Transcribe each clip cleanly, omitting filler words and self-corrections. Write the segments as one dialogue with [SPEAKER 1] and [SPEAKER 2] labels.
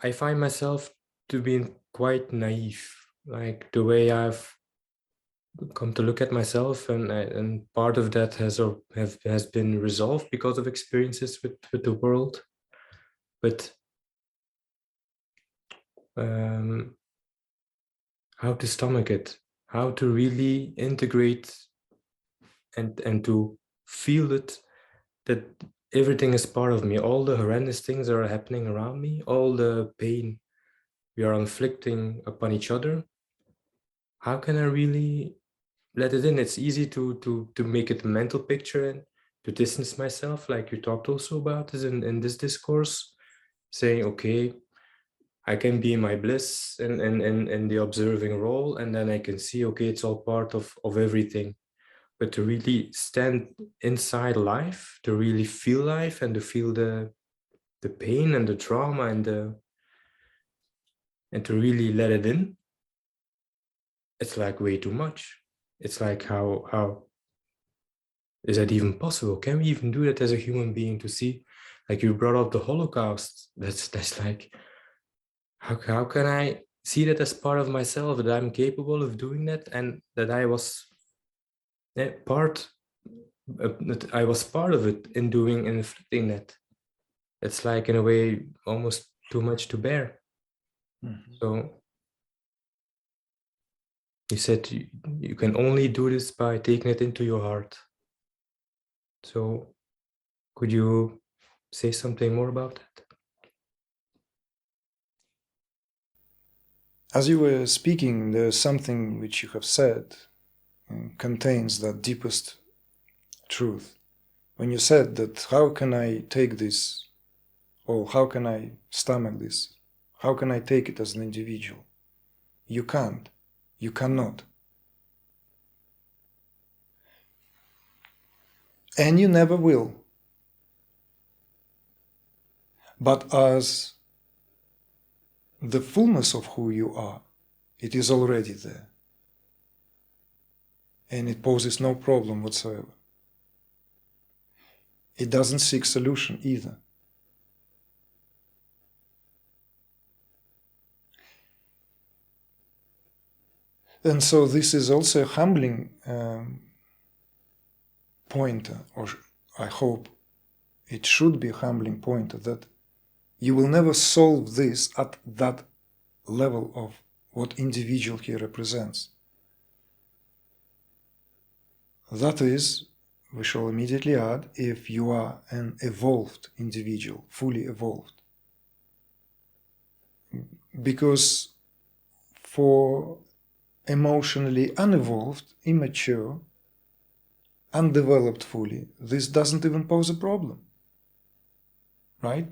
[SPEAKER 1] I find myself to be quite naive, like the way I've come to look at myself, and part of that has been resolved because of experiences with the world. But how to stomach it, how to really integrate and to feel it, that everything is part of me, all the horrendous things that are happening around me, all the pain we are inflicting upon each other. How can I really let it in? It's easy to make it a mental picture and to distance myself, like you talked also about this in this discourse, saying, okay, I can be in my bliss and in the observing role, and then I can see, okay, it's all part of everything. But to really stand inside life, to really feel life, and to feel the pain and the trauma and to really let it in, it's like way too much. It's like how is that even possible? Can we even do that as a human being? To see, like you brought up the Holocaust, that's like, how can I see that as part of myself, that I'm capable of doing that, and that I was part that I was part of it in doing and inflicting that. It's like, in a way, almost too much to bear. So you said you can only do this by taking it into your heart. So could you say something more about that?
[SPEAKER 2] As you were speaking, there's something which you have said contains that deepest truth. When you said that, how can I take this, or how can I stomach this? How can I take it as an individual? You can't. You cannot. And you never will. But as the fullness of who you are, it is already there. And it poses no problem whatsoever. It doesn't seek solution either. And so this is also a humbling pointer, or I hope it should be a humbling pointer, that you will never solve this at that level of what individual he represents. That is, we shall immediately add, if you are an evolved individual, fully evolved. Because for emotionally unevolved, immature, undeveloped fully, this doesn't even pose a problem. Right?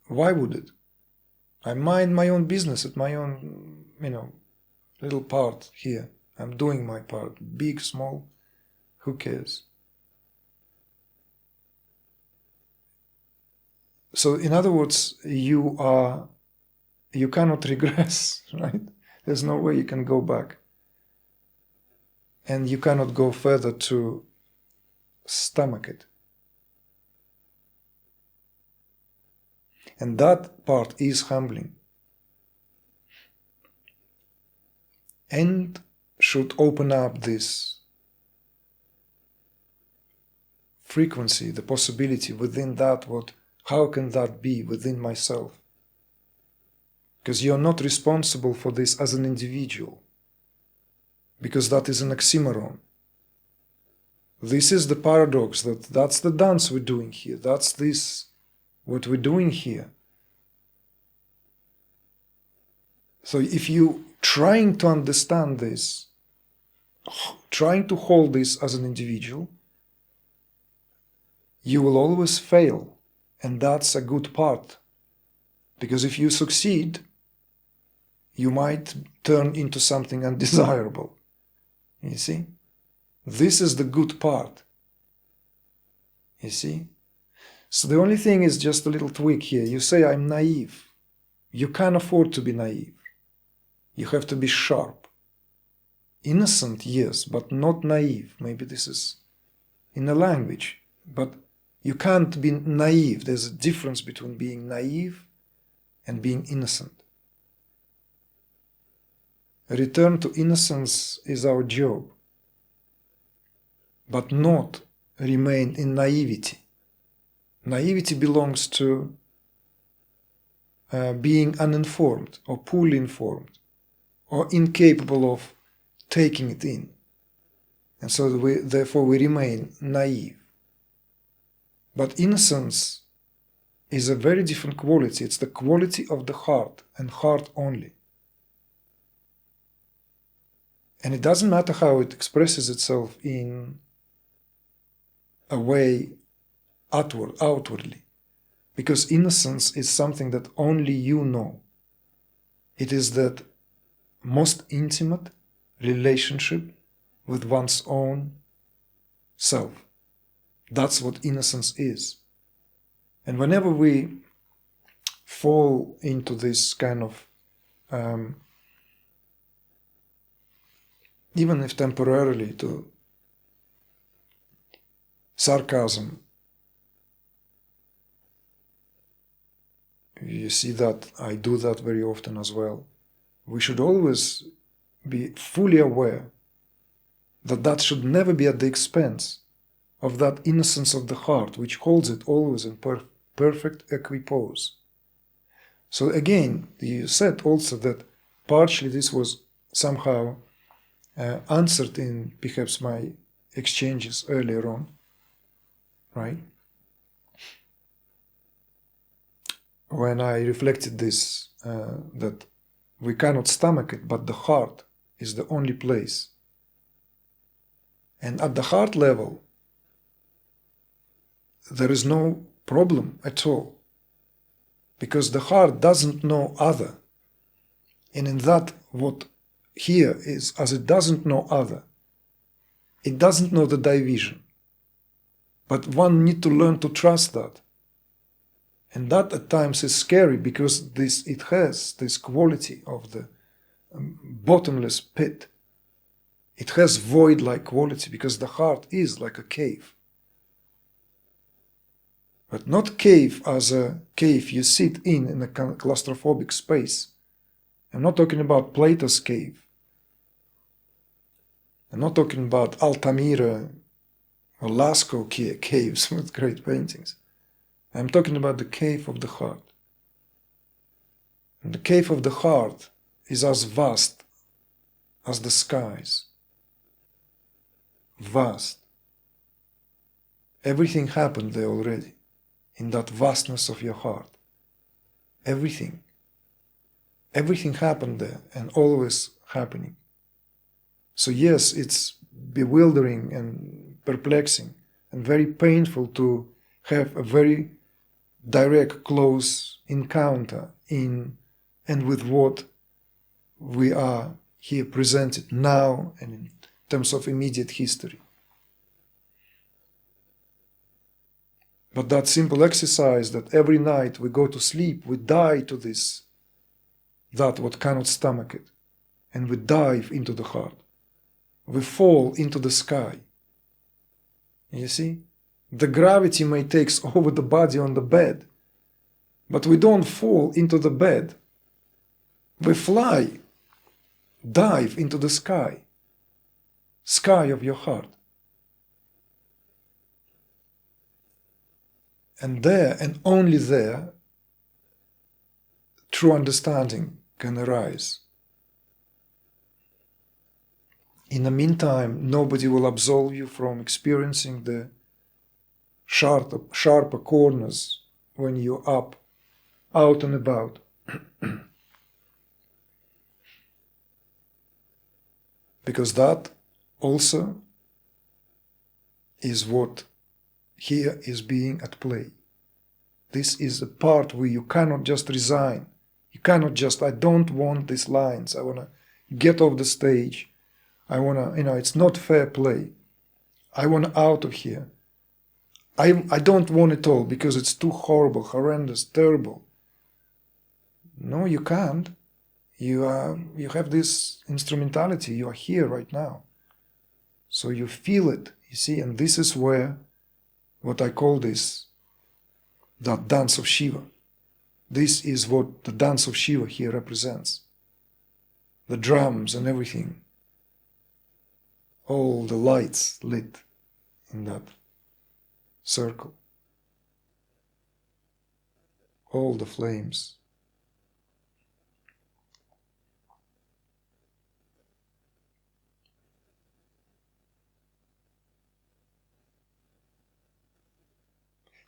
[SPEAKER 2] Why would it? I mind my own business at my own, little part here. I'm doing my part, big, small, who cares? So in other words, you cannot regress, right? There's no way you can go back. And you cannot go further to stomach it. And that part is humbling. And should open up this frequency, the possibility within that, how can that be within myself? Because you're not responsible for this as an individual, because that is an oxymoron. This is the paradox, that's the dance we're doing here. That's what we're doing here. So if you trying to understand this, trying to hold this as an individual, you will always fail. And that's a good part. Because if you succeed, you might turn into something undesirable. You see? This is the good part. You see? So the only thing is just a little tweak here. You say, I'm naive. You can't afford to be naive. You have to be sharp. Innocent, yes, but not naive. Maybe this is in a language. But You can't be naive. There's a difference between being naive and being innocent. A return to innocence is our job, but not remain in naivety. Naivety belongs to being uninformed or poorly informed or incapable of taking it in. And so therefore we remain naive. But innocence is a very different quality. It's the quality of the heart and heart only. And it doesn't matter how it expresses itself in a way outwardly, because innocence is something that only you know. It is that most intimate relationship with one's own self. That's what innocence is. And whenever we fall into this kind of, even if temporarily, to sarcasm, you see that I do that very often as well. We should always be fully aware that that should never be at the expense of that innocence of the heart, which holds it always in perfect equipoise. So again, you said also that partially this was somehow answered in perhaps my exchanges earlier on, right? When I reflected this, that we cannot stomach it, but the heart is the only place. And at the heart level, there is no problem at all, because the heart doesn't know other. And in that, what here is, as it doesn't know other, it doesn't know the division. But one needs to learn to trust that. And that at times is scary, because it has this quality of the bottomless pit. It has void-like quality, because the heart is like a cave. But not cave as a cave you sit in a claustrophobic space. I'm not talking about Plato's cave. I'm not talking about Altamira or Lascaux caves with great paintings. I'm talking about the cave of the heart. And the cave of the heart is as vast as the skies. Vast. Everything happened there already, in that vastness of your heart. Everything. Everything happened there, and always happening. So yes, it's bewildering and perplexing and very painful to have a very direct, close encounter in and with what we are here presented now and in terms of immediate history. But that simple exercise that every night we go to sleep, we die to this, that what cannot stomach it, and we dive into the heart. We fall into the sky. You see? The gravity may take over the body on the bed, but we don't fall into the bed. We fly, dive into the sky of your heart. And there, and only there, true understanding can arise. In the meantime, nobody will absolve you from experiencing the sharper corners when you're up, out and about. Because that also is what here is being at play. This is a part where you cannot just resign. You cannot just, I don't want these lines. I want to get off the stage. I want to, it's not fair play. I want out of here. I don't want it all because it's too horrible, horrendous, terrible. No, you can't. You have this instrumentality. You are here right now. So you feel it, you see, and this is where what I call this, that dance of Shiva. This is what the dance of Shiva here represents. The drums and everything, all the lights lit in that circle, all the flames.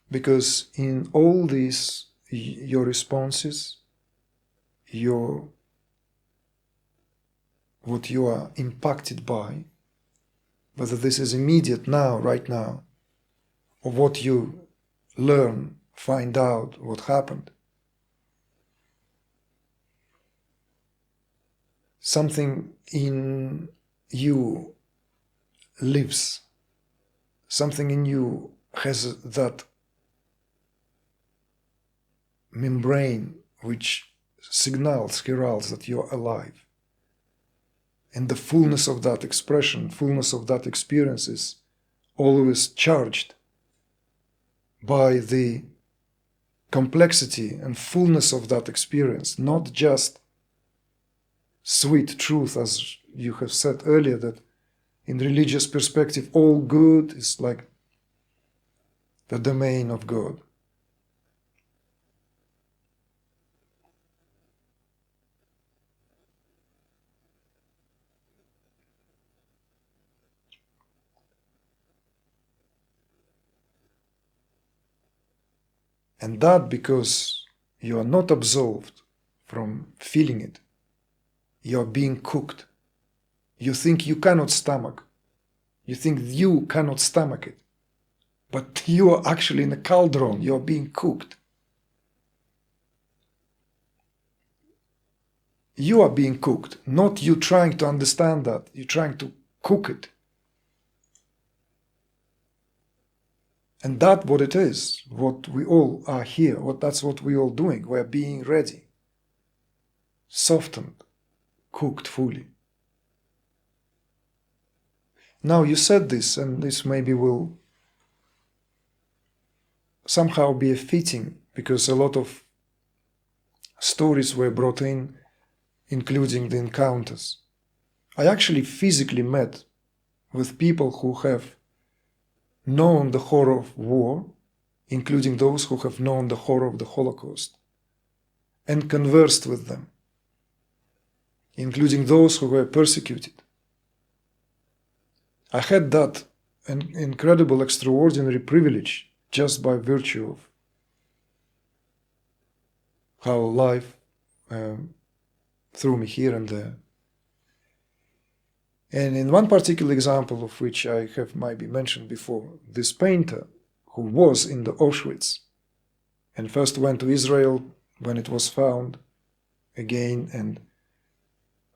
[SPEAKER 2] Because in all these, your responses, what you are impacted by, whether this is immediate now, right now, or what you learn, find out what happened, something in you lives, something in you has that membrane which signals, heralds that you're alive. And the fullness of that expression, fullness of that experience is always charged by the complexity and fullness of that experience, not just sweet truth, as you have said earlier, that in religious perspective, all good is like the domain of God. And that because you are not absolved from feeling it. You are being cooked. You think you cannot stomach. You think you cannot stomach it. But you are actually in a cauldron. You are being cooked. You are being cooked, not you trying to understand that. You're trying to cook it. And that's what it is, what we all are here, that's what we're all doing. We're being ready, softened, cooked fully. Now you said this, and this maybe will somehow be a fitting, because a lot of stories were brought in, including the encounters. I actually physically met with people who have known the horror of war, including those who have known the horror of the Holocaust, and conversed with them, including those who were persecuted. I had that an incredible, extraordinary privilege just by virtue of how life threw me here and there. And in one particular example, of which I have maybe mentioned before, this painter who was in the Auschwitz and first went to Israel when it was found again, and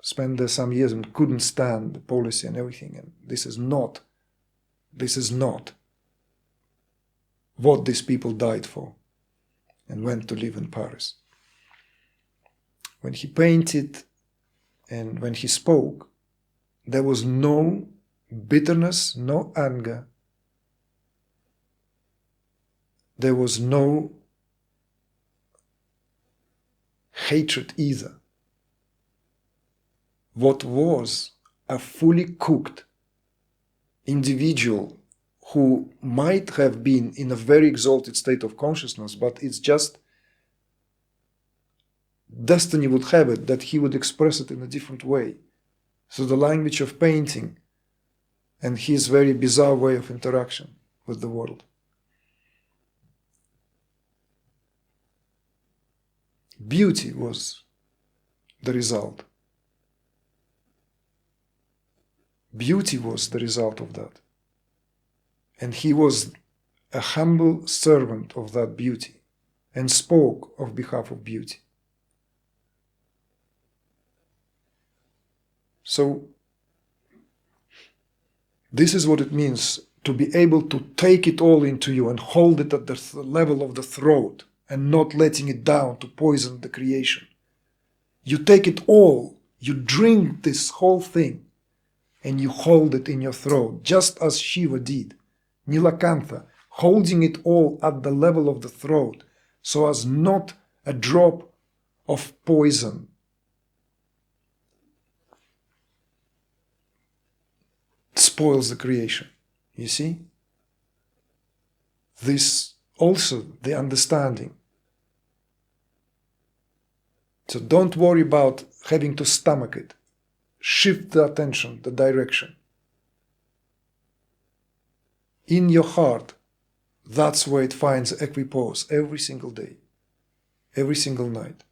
[SPEAKER 2] spent there some years and couldn't stand the policy and everything. And this is not what these people died for, and went to live in Paris. When he painted and when he spoke, there was no bitterness, no anger. There was no hatred either. What was a fully cooked individual who might have been in a very exalted state of consciousness, but it's just destiny would have it that he would express it in a different way. So the language of painting and his very bizarre way of interaction with the world. Beauty was the result. Beauty was the result of that. And he was a humble servant of that beauty and spoke on behalf of beauty. So this is what it means to be able to take it all into you and hold it at the level of the throat and not letting it down to poison the creation. You take it all, you drink this whole thing, and you hold it in your throat, just as Shiva did. Nilakantha holding it all at the level of the throat so as not a drop of poison spoils the creation. You see? This also the understanding. So don't worry about having to stomach it. Shift the attention, the direction. In your heart, that's where it finds equipoise every single day, every single night.